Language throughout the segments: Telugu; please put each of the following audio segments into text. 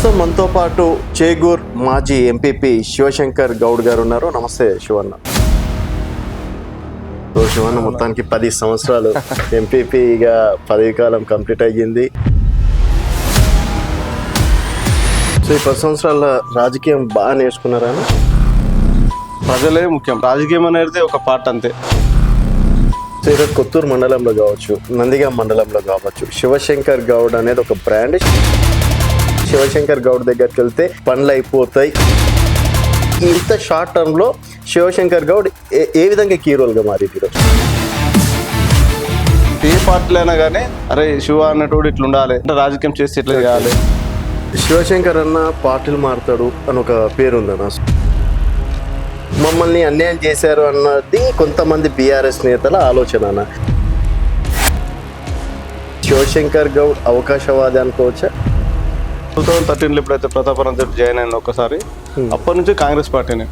ప్రస్తుతం మనతో పాటు చేగూర్ మాజీ ఎంపీపీ శివశంకర్ గౌడ్ గారు ఉన్నారు. నమస్తే శివన్న. శివన్న మొత్తానికి 10 సంవత్సరాలు ఎంపీపీగా పదవి కాలం కంప్లీట్ అయ్యింది. సో ఈ 10 సంవత్సరాల రాజకీయం బాగా నేర్చుకున్నారా? ప్రజలే ముఖ్యం, రాజకీయం అనేది ఒక పార్ట్ అంతే. సో ఈరోజు కొత్తూరు మండలంలో కావచ్చు, నందిగాం మండలంలో కావచ్చు, శివశంకర్ గౌడ్ అనేది ఒక బ్రాండ్. శివశంకర్ గౌడ్ దగ్గరికి వెళ్తే పనులు అయిపోతాయి. ఇంత షార్ట్ టర్మ్లో శివశంకర్ గౌడ్ ఏ విధంగా కీ రోల్గా మారింది ఈరోజు? ఏ పార్టీలో అయినా కానీ అరే శివ అన్నట్టు ఇట్లా ఉండాలి, అంటే రాజకీయం చేసి ఇట్లా చేయాలి. శివశంకర్ అన్న పార్టీలు మారుతాడు అని ఒక పేరు ఉందన్న. మమ్మల్ని అన్యాయం చేశారు అన్నది కొంతమంది బీఆర్ఎస్ నేతల ఆలోచన అన్న. శివశంకర్ గౌడ్ అవకాశవాది అనుకోవచ్చా? 2013లో ఎప్పుడైతే ప్రతాపరావు రెడ్డి జాయిన్ అయిన ఒకసారి అప్పటి నుంచి కాంగ్రెస్ పార్టీనే.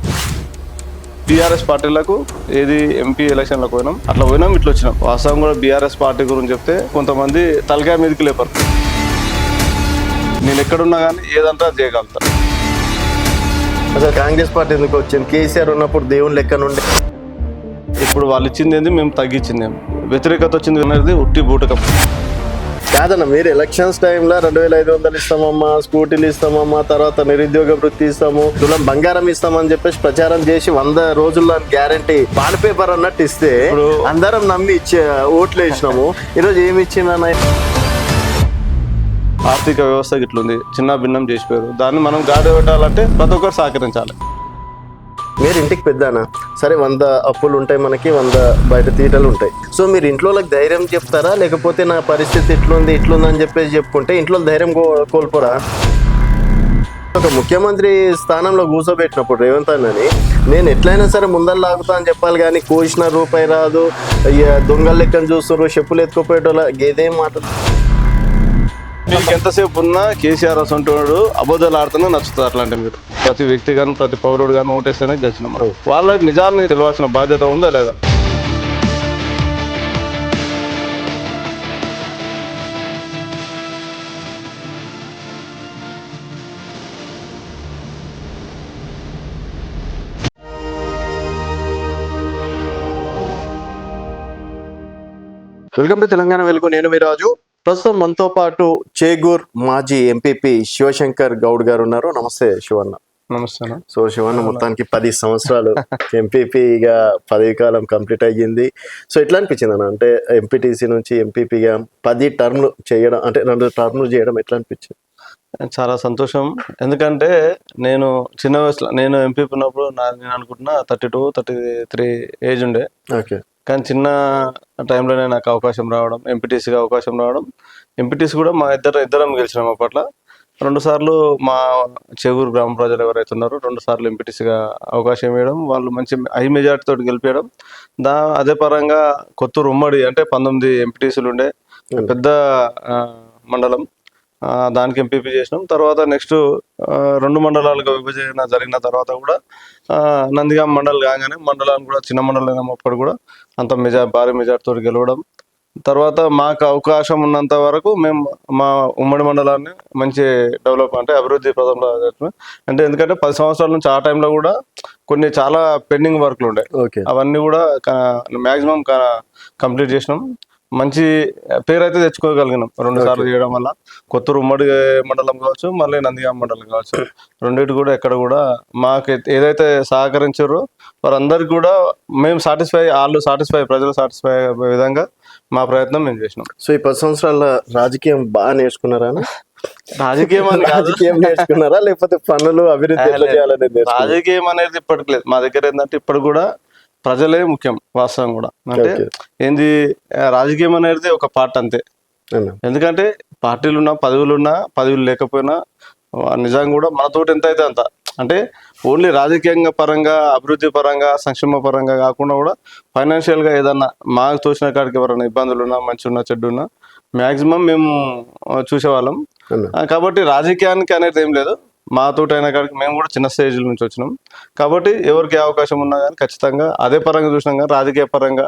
బీఆర్ఎస్ పార్టీలకు ఏది ఎంపీ ఎలక్షన్లకు పోయినాం, అట్లా పోయినాం, ఇట్లా వచ్చినాం. వాస్తవం కూడా బీఆర్ఎస్ పార్టీ గురించి చెప్తే కొంతమంది తలకాయ మీదకి లేపరు. నేను ఎక్కడున్నా కానీ ఏదంటే అది చేయగలుగుతాను. అసలు కాంగ్రెస్ పార్టీ ఎందుకు వచ్చింది? కేసీఆర్ ఉన్నప్పుడు దేవుని లెక్క నుండి ఇప్పుడు వాళ్ళు ఇచ్చింది ఏంది, మేము తగ్గించింది ఏమి, వ్యతిరేకత వచ్చింది అనేది ఉట్టి బూటకం కాదన్న. మీరు ఎలక్షన్స్ టైంలో 2500 ఇస్తామమ్మా, స్కూటీలు ఇస్తామమ్మా, తర్వాత నిరుద్యోగ వృత్తి ఇస్తాము, తులం బంగారం ఇస్తామని చెప్పేసి ప్రచారం చేసి 100 రోజుల్లో గ్యారంటీ బాండ్ పేపర్ అన్నట్టు ఇస్తే అందరం నమ్మి ఓట్లు వేసినాము. ఈరోజు ఏమి ఇచ్చిందన్న? ఆర్థిక వ్యవస్థ ఇట్లుంది, చిన్న భిన్నం చేసిపోయారు. దాన్ని మనం గాడి పెట్టాలంటే ప్రతి ఒక్కరు సహకరించాలి. మీరు ఇంటికి పెద్దనా సరే, 100 అప్పులు ఉంటాయి మనకి, 100 బయట తీటలు ఉంటాయి. సో మీరు ఇంట్లో ధైర్యం చెప్తారా, లేకపోతే నా పరిస్థితి ఇట్లుంది అని చెప్పేసి చెప్పుకుంటే ఇంట్లో ధైర్యం కోల్పోరా? ఒక ముఖ్యమంత్రి స్థానంలో కూర్చోబెట్టినప్పుడు రేవంత్ అన్నని నేను ఎట్లయినా సరే ముందర లాగుతా అని చెప్పాలి, కానీ కోసిన రూపాయి రాదు, దొంగల లెక్కను చూస్తున్నారు, చెప్పులు ఎత్తుకుపోయేటోళ్ళ గేదేం మాట. మీకు ఎంతసేపు ఉన్నా కేసీఆర్ అసంటున్నాడు అబద్ధాలు ఆడుతున్నా నచ్చుతుంది. అట్లాంటి మీరు ప్రతి వ్యక్తి కానీ ప్రతి పౌరుడు కానీ ఓటేస్తేనే గెలిచిన మనం వాళ్ళకి నిజాన్ని తెలియాల్సిన బాధ్యత ఉందా లేదా? వెల్కమ్ టు తెలంగాణ వెలుగు. నేను మీ రాజు. ప్రస్తుతం మనతో పాటు చేగూర్ మాజీ ఎంపీపీ శివశంకర్ గౌడ్ గారు ఉన్నారు. నమస్తే శివన్న. నమస్తే. సో శివన్న మొత్తానికి 10 సంవత్సరాలు ఎంపీపీగా పదవి కాలం కంప్లీట్ అయ్యింది. సో ఎట్లా అనిపించింది అన్న? అంటే ఎంపీటీసీ నుంచి ఎంపీపీగా 10 టర్మ్లు చేయడం, అంటే 2 టర్మ్లు చేయడం ఎట్లా అనిపించింది? చాలా సంతోషం. ఎందుకంటే నేను చిన్న వయసులో, నేను ఎంపీ ఉన్నప్పుడు నేను అనుకుంటున్నా 32-33 ఏజ్ ఉండే. ఓకే. కానీ చిన్న టైంలోనే నాకు అవకాశం రావడం, ఎంపీటీసీగా అవకాశం రావడం. ఎంపీటీసీ కూడా మా ఇద్దరం గెలిచినాం అప్పట్లో. 2 సార్లు మా చేగూరు గ్రామ ప్రజలు ఎవరైతే ఉన్నారో 2 సార్లు ఎంపీటీసీగా అవకాశం ఇవ్వడం, వాళ్ళు మంచి హై మెజార్టీ తోటి గెలిపేయడం. అదే పరంగా కొత్తూరు ఉమ్మడి అంటే 19 ఎంపీటీసీలు ఉండే పెద్ద మండలం, దానికి ఎంపీపీ చేసినాం. తర్వాత నెక్స్ట్ 2 మండలాలుగా విభజన జరిగిన తర్వాత కూడా నందిగాం మండలం కాగానే మండలాన్ని కూడా చిన్న మండలం అప్పుడు కూడా అంత భారీ మెజార్టీతో గెలవడం. తర్వాత మాకు అవకాశం ఉన్నంత వరకు మేము మా ఉమ్మడి మండలాన్ని మంచి డెవలప్ అంటే అభివృద్ధి పదంలో అంటే, ఎందుకంటే 10 సంవత్సరాల నుంచి ఆ టైంలో కూడా కొన్ని చాలా పెండింగ్ వర్క్లు ఉండే, అవన్నీ కూడా మ్యాక్సిమం కంప్లీట్ చేసినాం. మంచి పేరు అయితే తెచ్చుకోగలిగినాం 2 సార్లు చేయడం వల్ల. కొత్తూరు ఉమ్మడి మండలం కావచ్చు, మళ్ళీ నందిగాం మండలం కావచ్చు, రెండింటి కూడా ఎక్కడ కూడా మాకు ఏదైతే సహకరించారో వారందరికి కూడా మేము ప్రజలు సాటిస్ఫై అయ్యే విధంగా మా ప్రయత్నం మేము చేసినాం. సో ఈ 10 సంవత్సరాల రాజకీయం బాగా నేర్చుకున్నారా? రాజకీయం నేర్చుకున్నారా, లేకపోతే పనులు అభివృద్ధి చేయాలనేది? రాజకీయం అనేది ఇప్పటికి లేదు మా దగ్గర. ఏంటంటే ఇప్పుడు కూడా ప్రజలే ముఖ్యం వాస్తవం కూడా. అంటే ఏంది, రాజకీయం అనేది ఒక పార్ట్ అంతే. ఎందుకంటే పార్టీలున్నా పదవులు లేకపోయినా నిజంగా కూడా మనతోటి ఎంత అయితే అంత, అంటే ఓన్లీ రాజకీయంగా పరంగా, అభివృద్ధి పరంగా, సంక్షేమ పరంగా కాకుండా కూడా ఫైనాన్షియల్గా ఏదన్నా మాకు తోచిన కాడికి ఎవరైనా ఇబ్బందులు ఉన్నా, మంచి ఉన్నా, చెడ్డు ఉన్నా మ్యాక్సిమం మేము చూసేవాళ్ళం. కాబట్టి రాజకీయానికి అనేది ఏం లేదు. మాతోటి అయిన కాడికి మేము కూడా చిన్న స్టేజ్ నుంచి వచ్చినాం. కాబట్టి ఎవరికి ఏ అవకాశం ఉన్నా కానీ ఖచ్చితంగా అదే పరంగా చూసినాం కానీ రాజకీయ పరంగా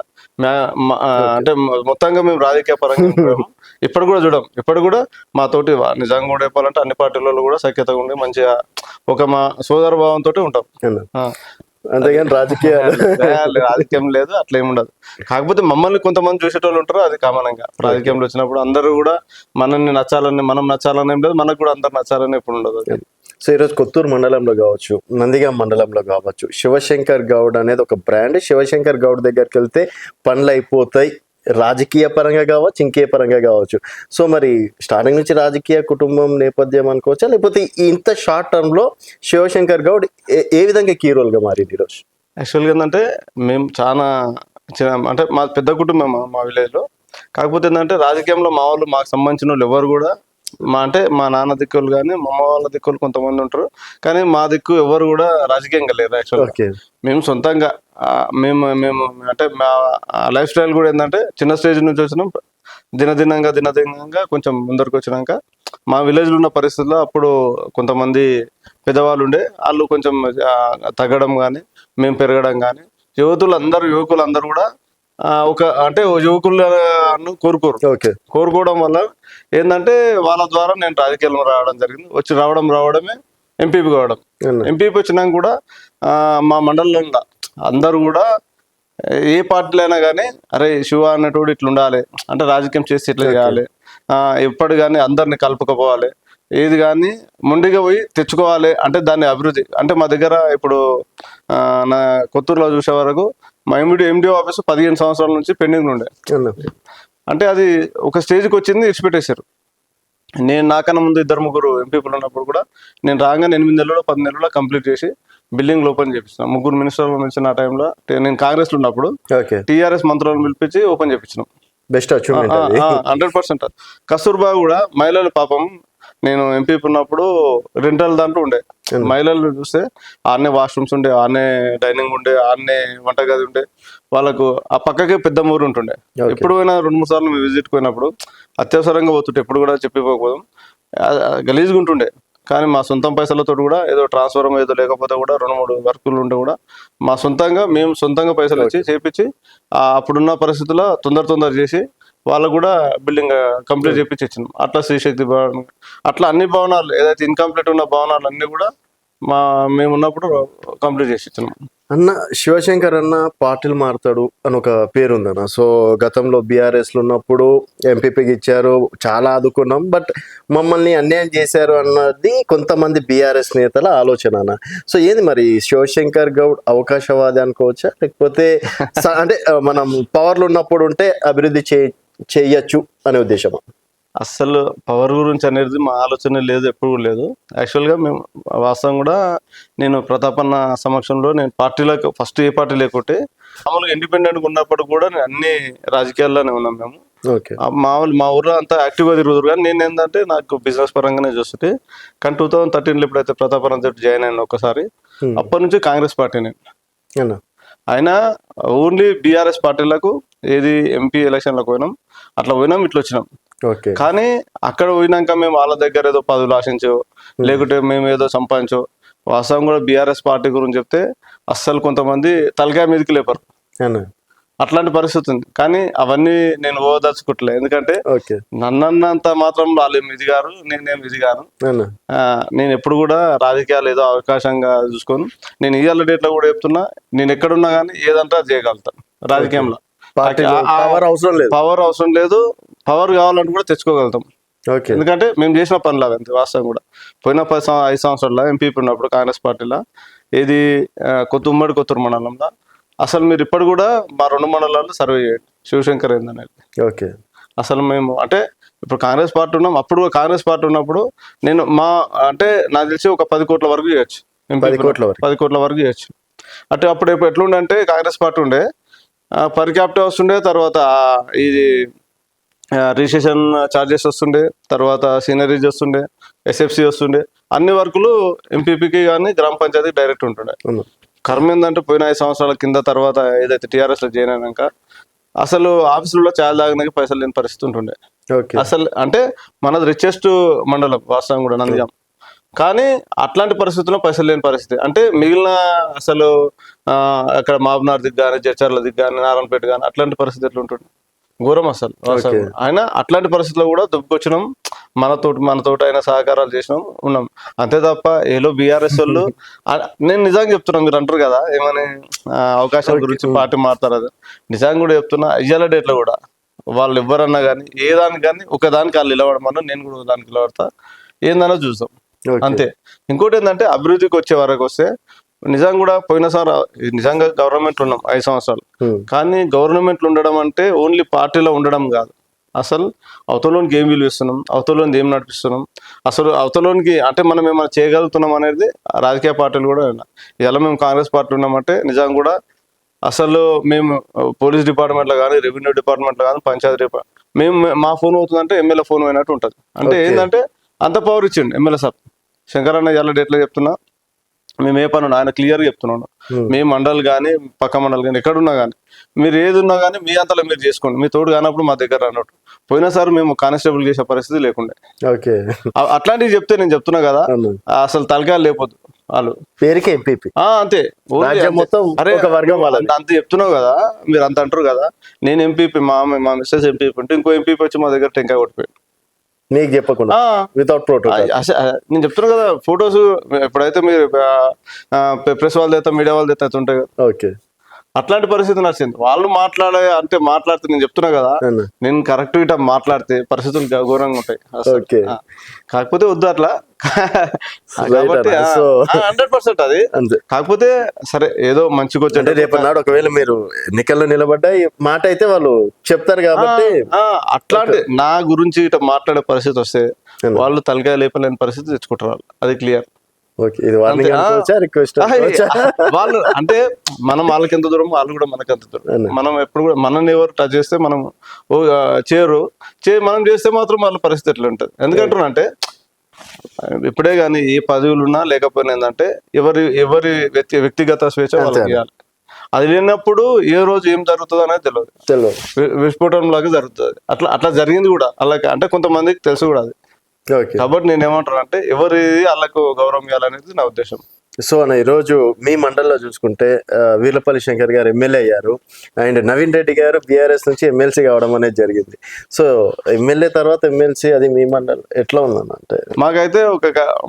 అంటే మొత్తంగా మేము రాజకీయ పరంగా ఉంటాము. ఇప్పుడు కూడా చూడం. ఇప్పుడు కూడా మాతోటి నిజంగా కూడా చెప్పాలంటే అన్ని పార్టీలలో కూడా సఖ్యతగా ఉండి మంచిగా ఒక మా సోదర భావంతో ఉంటాం. అంతేగాని రాజకీయం లేదు, అట్లా ఏమి ఉండదు. కాకపోతే మమ్మల్ని కొంతమంది చూసేటోళ్ళు ఉంటారు, అది కామనంగా. రాజకీయంలో వచ్చినప్పుడు అందరూ కూడా మనల్ని నచ్చాలని, మనం నచ్చాలని ఏం లేదు, మనకు కూడా అందరు నచ్చాలని ఎప్పుడు ఉండదు. సో ఈరోజు కొత్తూరు మండలంలో కావచ్చు, నందిగాం మండలంలో కావచ్చు, శివశంకర్ గౌడ్ అనేది ఒక బ్రాండ్. శివశంకర్ గౌడ్ దగ్గరికి వెళ్తే పనులు అయిపోతాయి, రాజకీయ పరంగా కావచ్చు, ఇంకే పరంగా కావచ్చు. సో మరి స్టార్టింగ్ నుంచి రాజకీయ కుటుంబం నేపథ్యం అనుకోవచ్చా, లేకపోతే ఇంత షార్ట్ టర్మ్ లో శివశంకర్ గౌడ్ ఏ విధంగా కీ రోల్ గా మారింది ఈరోజు? యాక్చువల్గా ఏంటంటే మేము చాలా అంటే మా పెద్ద కుటుంబం మా విలేజ్ లో. కాకపోతే ఏంటంటే రాజకీయంలో మా వాళ్ళు, మాకు సంబంధించిన వాళ్ళు ఎవరు కూడా అంటే మా నాన్న దిక్కులు కానీ మా అమ్మ వాళ్ళ దిక్కులు కొంతమంది ఉంటారు, కానీ మా దిక్కు ఎవరు కూడా రాజకీయంగా లేరు. యాక్చువల్గా మేము సొంతంగా మేము మేము అంటే మా లైఫ్ స్టైల్ కూడా ఏంటంటే చిన్న స్టేజ్ నుంచి వచ్చినాం, దినదినంగా కొంచెం ముందరకు వచ్చినాక మా విలేజ్లో ఉన్న పరిస్థితుల్లో అప్పుడు కొంతమంది పెద్దవాళ్ళు ఉండే, వాళ్ళు కొంచెం తగ్గడం కానీ మేము పెరగడం కానీ యువకులు అందరూ కూడా ఒక అంటే యువకులను కోరుకోవడం వల్ల ఏంటంటే వాళ్ళ ద్వారా నేను రాజకీయాల్లో రావడం జరిగింది. రావడమే ఎంపీపీ కావడం. ఎంపీపీ వచ్చినాక కూడా మా మండలంలో అందరూ కూడా ఏ పార్టీలో అయినా కానీ అరే శివ అన్నట్టు ఇట్లా ఉండాలి, అంటే రాజకీయం చేసి ఇట్లా చేయాలి, ఎప్పుడు కానీ అందరిని కలుపుకపోవాలి, ఏది కానీ మొండిగా పోయి తెచ్చుకోవాలి, అంటే దాన్ని అభివృద్ధి. అంటే మా దగ్గర ఇప్పుడు నా కొత్తూరులో చూసే వరకు మా ఎండిఓ ఆఫీసు 15 సంవత్సరాల నుంచి పెండింగ్ ఉండే. అంటే అది ఒక స్టేజ్కి వచ్చింది, ఇచ్చిపెట్టేశారు. నేను నాకన్నా ముందు 2-3 ఎంపీలు ఉన్నప్పుడు కూడా నేను రాగానే 8 నెలల్లో 10 నెలల్లో కంప్లీట్ చేసి బిల్డింగ్ ఓపెన్ చేపించినాం. 3 మినిస్టర్లు నుంచి ఆ టైంలో నేను కాంగ్రెస్ లో ఉన్నప్పుడు టీఆర్ఎస్ మంత్రులను పిలిపించి ఓపెన్ చేపించినాం. బెస్ట్ 100%. కస్తూర్బా కూడా మహిళలు పాపం నేను ఎంపీ ఉన్నప్పుడు రెంటల్ దాంట్లో ఉండే, మహిళలు చూస్తే ఆడనే వాష్రూమ్స్ ఉండే, ఆడనే డైనింగ్ ఉండే, ఆడనే వంటగది ఉండే, వాళ్ళకు ఆ పక్కకే పెద్ద మూరు ఉంటుండే. ఎప్పుడు పోయినా 2-3 సార్లు మేము విజిట్ పోయినప్పుడు అత్యవసరంగా పోతుంటే ఎప్పుడు కూడా చెప్పిపోకపోదాం, గలీజ్గా ఉంటుండే. కానీ మా సొంతం పైసలతో కూడా ఏదో ట్రాన్స్ఫర్ ఏదో లేకపోతే కూడా 2-3 వర్కులు ఉంటే కూడా మా మేము సొంతంగా పైసలు ఇచ్చి చేపించి అప్పుడున్న పరిస్థితుల్లో తొందర చేసి వాళ్ళకు కూడా బిల్డింగ్ కంప్లీట్ చేపించి ఇచ్చినాం. అట్లా శ్రీశక్తి భవన్, అట్లా అన్ని భవనాలు ఏదైతే ఇన్కంప్లీట్ ఉన్న భవనాలు అన్ని కూడా మేము ఉన్నప్పుడు కంప్లీట్ చేసి ఇచ్చినాం. అన్న శివశంకర్ అన్న పార్టీలు మారుతాడు అని ఒక పేరు ఉందన్న. సో గతంలో బీఆర్ఎస్లో ఉన్నప్పుడు ఎంపీపీకి ఇచ్చారు, చాలా ఆదుకున్నాం, బట్ మమ్మల్ని అన్యాయం చేశారు అన్నది కొంతమంది బీఆర్ఎస్ నేతల ఆలోచన అన్న. సో ఏంది మరి శివశంకర్ గౌడ్ అవకాశవాది అనుకోవచ్చా, లేకపోతే అంటే మనం పవర్లో ఉన్నప్పుడు ఉంటే అభివృద్ధి చేయొచ్చు అనే ఉద్దేశమా? అస్సలు పవర్ గురించి అనేది మా ఆలోచన లేదు, ఎప్పుడు లేదు. యాక్చువల్గా మేము వాస్తవం కూడా నేను ప్రతాపన్న సమక్షంలో నేను పార్టీలకు ఫస్ట్ ఏ పార్టీ లేకుంటే మామూలుగా ఇండిపెండెంట్గా ఉన్నప్పుడు కూడా అన్ని రాజకీయాల్లోనే ఉన్నాం మేము. మా ఊర్లో అంతా యాక్టివ్గా తిరుగుతారు, కానీ నేను ఏంటంటే నాకు బిజినెస్ పరంగానే చూస్తుంటే. కానీ 2013లో ఎప్పుడైతే ప్రతాపన్న తోటి జాయిన్ అయిన ఒకసారి అప్పటి నుంచి కాంగ్రెస్ పార్టీ నేను అయినా ఓన్లీ బీఆర్ఎస్ పార్టీలకు ఏది ఎంపీ ఎలక్షన్లకు పోయినాం, అట్లా పోయినాం, ఇట్లా వచ్చినాం. కానీ అక్కడ పోయినాక మేము వాళ్ళ దగ్గర ఏదో పదవులు ఆశించో లేకుంటే మేము ఏదో సంపాదించో, వాస్తవం కూడా బీఆర్ఎస్ పార్టీ గురించి చెప్తే అస్సలు కొంతమంది తలకాయ మీదకి లేపరు, అట్లాంటి పరిస్థితి ఉంది. కానీ అవన్నీ నేను ఓదలుచుకోవట్లే, ఎందుకంటే నన్నంత మాత్రం వాళ్ళు ఎదిగారు, నేనేం ఎదిగాను. నేను ఎప్పుడు కూడా రాజకీయాలు ఏదో అవకాశంగా చూసుకోను. నేను ఇవాళ డేట్లో కూడా చెప్తున్నా, నేను ఎక్కడున్నా కానీ ఏదంటే అది చేయగలుగుతాను రాజకీయంలో. పవర్ అవసరం లేదు, పవర్ కావాలంటే కూడా తెచ్చుకోగలుగుతాం. ఎందుకంటే మేము చేసిన పనులు అవంతే. వాస్తవం కూడా పోయిన 5 సంవత్సరాల ఎంపీ ఉన్నప్పుడు కాంగ్రెస్ పార్టీలో ఏది కొత్తూరు మండలంలో అసలు మీరు ఇప్పుడు కూడా మా 2 మండలాల్లో సర్వే చేయండి శివశంకర్ ఏందనేది. అసలు మేము అంటే ఇప్పుడు కాంగ్రెస్ పార్టీ ఉన్నాం, అప్పుడు కాంగ్రెస్ పార్టీ ఉన్నప్పుడు నేను అంటే నాకు తెలిసి ఒక 10 కోట్ల వరకు చేయొచ్చు, 10 కోట్ల వరకు చేయొచ్చు. అంటే అప్పుడు ఎట్లుండే అంటే కాంగ్రెస్ పార్టీ ఉండే పర్ క్యాపిటల్ వస్తుండే, తర్వాత ఇది రిజిస్ట్రేషన్ ఛార్జెస్ వస్తుండే, తర్వాత సీనరీస్ వస్తుండే, ఎస్ఎఫ్సి వస్తుండే, అన్ని వర్కులు ఎంపీపీకి కానీ గ్రామ పంచాయతీకి డైరెక్ట్ ఉంటుండే. కర్మ ఏంటంటే పోయిన 5 సంవత్సరాల కింద తర్వాత ఏదైతే టీఆర్ఎస్లో జాయిన్ అయినాక అసలు ఆఫీసులో చాలా తాగడానికి పైసలు లేని పరిస్థితి ఉంటుండే. అసలు అంటే మనది రిచెస్ట్ మండలం వాస్తవం కూడా నందిగాం. కానీ అట్లాంటి పరిస్థితుల్లో పైసలు లేని పరిస్థితి అంటే మిగిలిన అసలు అక్కడ మాబనార్ దిగ్గు కానీ జడ్చర్ల దిగ్గు కానీ నారాయణపేట కానీ అట్లాంటి పరిస్థితి ఎట్లా ఉంటుంది ఘోరం అసలు ఆయన అట్లాంటి పరిస్థితుల్లో కూడా దుబ్బుకొచ్చినాం మనతోటి అయినా సహకారాలు చేసినాం ఉన్నాం అంతే తప్ప ఏలో బీఆర్ఎస్ వాళ్ళు నేను నిజంగా చెప్తున్నాను మీరు అంటారు కదా ఏమని అవకాశాల గురించి పార్టీ మారుతారు అది నిజంగా కూడా చెప్తున్నా ఇయ్యాల డేట్లో కూడా వాళ్ళు ఎవరన్నా కానీ ఏ దానికి కానీ ఒక దానికి వాళ్ళు నిలబడమన్నా నేను కూడా దానికి నిలబడతా ఏందన్నా చూస్తాం అంతే ఇంకోటి ఏంటంటే అభివృద్ధికి వచ్చే వరకు వస్తే నిజంగా కూడా పోయినసారి నిజంగా గవర్నమెంట్ ఉన్నాం 5 సంవత్సరాలు కానీ గవర్నమెంట్లు ఉండడం అంటే ఓన్లీ పార్టీలో ఉండడం కాదు అసలు అవతలోనికి ఏం విలువ ఇస్తున్నాం అవతలోని ఏం నడిపిస్తున్నాం అసలు అవతలోనికి అంటే మనం ఏమైనా చేయగలుగుతున్నాం అనేది రాజకీయ పార్టీలు కూడా ఇలా మేము కాంగ్రెస్ పార్టీ ఉన్నామంటే నిజంగా కూడా అసలు మేము పోలీస్ డిపార్ట్మెంట్లో కానీ రెవెన్యూ డిపార్ట్మెంట్లో కానీ పంచాయతీ డిపార్ట్మెంట్ మేము మా ఫోన్ అవుతుందంటే ఎమ్మెల్యే ఫోన్ అయినట్టు ఉంటుంది అంటే ఏంటంటే అంత పవర్ ఇచ్చిండు ఎమ్మెల్యే సార్ శంకరన్న ఇలా డేట్లో చెప్తున్నా మేము ఏ పని ఆయన క్లియర్గా చెప్తున్నాను మీ మండలి కానీ పక్క మండలి కానీ ఎక్కడున్నా కానీ మీరు ఏది ఉన్నా కానీ మీ అంతలో మీరు చేసుకోండి మీ తోడు కానప్పుడు మా దగ్గర అన్నట్టు పోయినసారి మేము కానిస్టేబుల్ చేసే పరిస్థితి లేకుండే అట్లాంటివి చెప్తే నేను చెప్తున్నా కదా అసలు తలకాయలు లేకపోద్దు వాళ్ళు పేరుకి ఎంపీపీ అంతే అరే అంత చెప్తున్నావు కదా మీరు అంత అంటారు కదా నేను ఎంపీపీ మా మిస్సెస్ ఎంపీపీ ఉంటే ఇంకో ఎంపీపీ వచ్చి మా దగ్గర టెంకాయ కొట్టిపోయాడు నీకు చెప్పకుండా వితౌట్ ప్రోటోకాల్ నేను చెప్తున్నా కదా ఫొటోస్ ఎప్పుడైతే మీరు ప్రెస్ వాళ్ళ దగ్గర మీడియా వాళ్ళ దగ్గర ఉంటాయి కదా ఓకే అట్లాంటి పరిస్థితి నచ్చింది వాళ్ళు మాట్లాడితే నేను చెప్తున్నా కదా నేను కరెక్ట్ గా మాట్లాడితే పరిస్థితులు ఘోరంగా ఉంటాయి కాకపోతే వద్దు అట్లా కాబట్టి 100% అది కాకపోతే సరే ఏదో మంచిగా వచ్చి రేపు నాడు ఒకవేళ మీరు ఎన్నికల్లో నిలబడ్డా మాట అయితే వాళ్ళు చెప్తారు కాబట్టి అట్లాంటి నా గురించి ఇట్లా మాట్లాడే పరిస్థితి వస్తే వాళ్ళు తలకాయ లేపలేని పరిస్థితి తెచ్చుకుంటారు వాళ్ళు అది క్లియర్ వాళ్ళు అంటే మనం వాళ్ళకి ఎంత దూరం వాళ్ళు కూడా మనకి ఎంత దూరం మనం ఎప్పుడు కూడా మనల్ని ఎవరు టచ్ చేస్తే మనం మనం చేస్తే మాత్రం వాళ్ళ పరిస్థితి ఎట్లా ఉంటుంది ఎందుకంటున్నా అంటే ఇప్పుడే కానీ ఏ పదవులు ఉన్నా లేకపోయినా ఏంటంటే ఎవరి వ్యక్తిగత స్వేచ్ఛ వాళ్ళకి ఇవ్వాలి అది లేనప్పుడు ఏ రోజు ఏం జరుగుతుంది అనేది తెలియదు విస్ఫోటనం లాగా జరుగుతుంది అట్లా జరిగింది కూడా అలాగే అంటే కొంతమందికి తెలుసు కూడా అది కాబట్టి నేను ఏమంటాను అంటే ఎవరి వాళ్ళకు గౌరవం ఇవ్వాలనేది నా ఉద్దేశం సో అన్న ఈరోజు మీ మండలంలో చూసుకుంటే వీర్లపల్లి శంకర్ గారు ఎమ్మెల్యే అయ్యారు అండ్ నవీన్ రెడ్డి గారు బీఆర్ఎస్ నుంచి ఎమ్మెల్సీ కావడం అనేది జరిగింది సో ఎమ్మెల్యే తర్వాత ఎమ్మెల్సీ అది మీ మండలం ఎట్లా ఉందన్న అంటే మాకైతే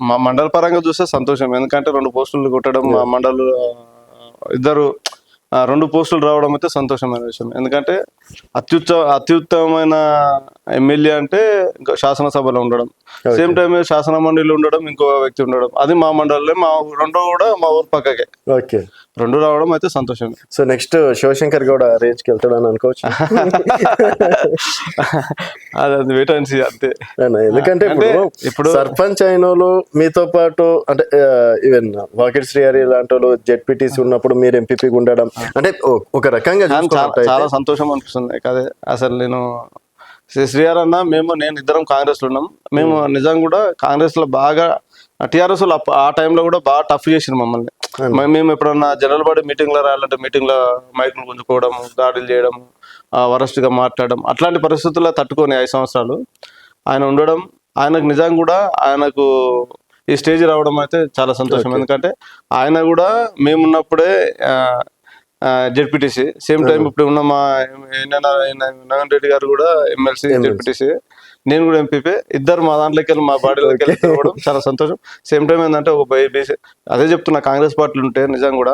మా మండల పరంగా చూస్తే సంతోషం ఎందుకంటే 2 పోస్టులు కొట్టడం మా మండలు ఇద్దరు 2 పోస్టులు రావడం అయితే సంతోషమైన విషయం ఎందుకంటే అత్యుత్తమమైన ఎమ్మెల్యే అంటే ఇంకా శాసనసభలో ఉండడం సేమ్ టైం శాసన మండలిలో ఉండడం ఇంకో వ్యక్తి ఉండడం అది మా మండలిలో మా 2 కూడా మా ఊరు పక్కకే 2 రావడం అయితే సంతోషం so next Shivashankar Gowda range కి వెళ్తాడని అనుకోవచ్చు అది వెయిట్ అండ్ సీ అంతే ఎందుకంటే ఇప్పుడు సర్పంచ్ అయిన వాళ్ళు మీతో పాటు అంటే ఈవెన్ వాకిట్ శ్రీహరి లాంటి వాళ్ళు జెడ్పీటీసీ ఉన్నప్పుడు మీరు ఎంపీపీ ఉండడం అంటే ఒక రకంగా చాలా సంతోషం అనిపిస్తుంది కదే అసలు నేను శ్రీహరి అన్న నేను ఇద్దరం కాంగ్రెస్ లో ఉన్నాం మేము నిజంగా కూడా కాంగ్రెస్ లో బాగా టీఆర్ఎస్ ఆ టైంలో కూడా బాగా టఫ్ చేసింది మమ్మల్ని మేము ఎప్పుడన్నా జనరల్ బాడీ మీటింగ్ లో రాయాలంటే మీటింగ్ లో మైకులు గుంజుకోవడం దాడులు చేయడం వరస్ట్ గా మాట్లాడడం అట్లాంటి పరిస్థితుల్లో తట్టుకొని 5 సంవత్సరాలు ఆయన ఉండడం ఆయనకు నిజంగా కూడా ఆయనకు ఈ స్టేజ్ రావడం అయితే చాలా సంతోషం ఎందుకంటే ఆయన కూడా మేమున్నప్పుడే జెడ్పీటీసీ సేమ్ టైం ఇప్పుడు ఉన్న మా నవీన్ రెడ్డి గారు కూడా ఎమ్మెల్సీ జెడ్పీటీసీ నేను కూడా ఎంపీపీ ఇద్దరు మా దాంట్లోకి వెళ్ళి మా బాడీలోకి వెళ్ళి తిరగడం చాలా సంతోషం సేమ్ టైం ఏంటంటే ఒక బీసీ అదే చెప్తున్నా కాంగ్రెస్ పార్టీలు ఉంటే నిజంగా కూడా